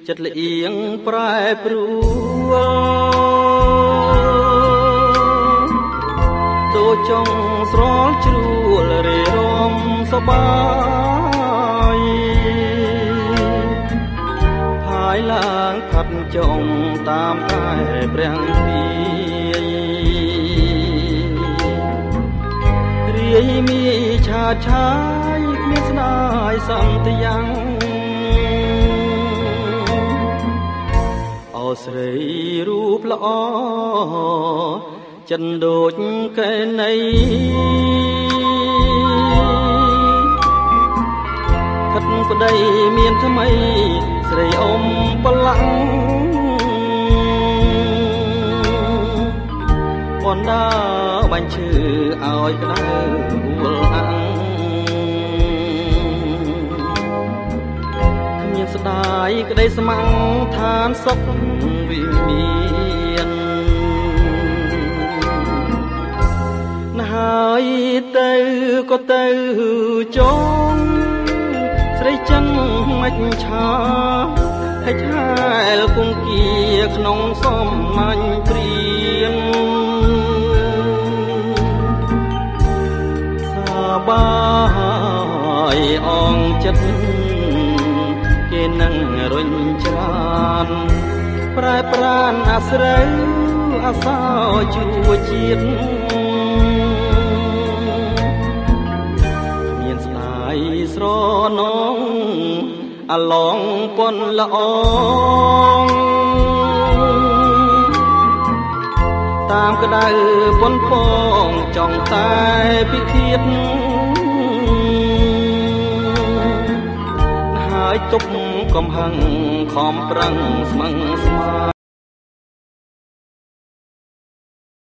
ចិត្តលៀងប្រែប្រួលដូចចង់ស្រលជ្រួលរេរំសបាយហើយឡើងផាត់ចង់តាមតែព្រះទីរាយមីឆាតឆាយគ្មានស្ដាយសន្ទយ៉ាងអូស្រីរូបល្អចិនដូចកែណីខិតប្តីមានថ្មីស្រីអ៊ំប្រឡាំងបណ្ដាបាញ់ឈឺឲ្យក្តៅវល់អាំងគ្មានស្ដាយក្តីស្មាំងឋានសុខវិមានហើយទៅក៏ទៅចងស្រីចិនមិនឆាហិចហែលគង្គាក្នុងសំណាញ់ព្រៀងសាបាយអងចិត្តគេនឹងរុញច្រានប្រែប្រានអាស្រូវអាសោជួជាតិស្រនងអាឡងពន់ល្អងតាមក្តៅពន់ពងចង់តែពិឃាតហើយទុកកំហឹងខំប្រឹងស្មឹងស្មា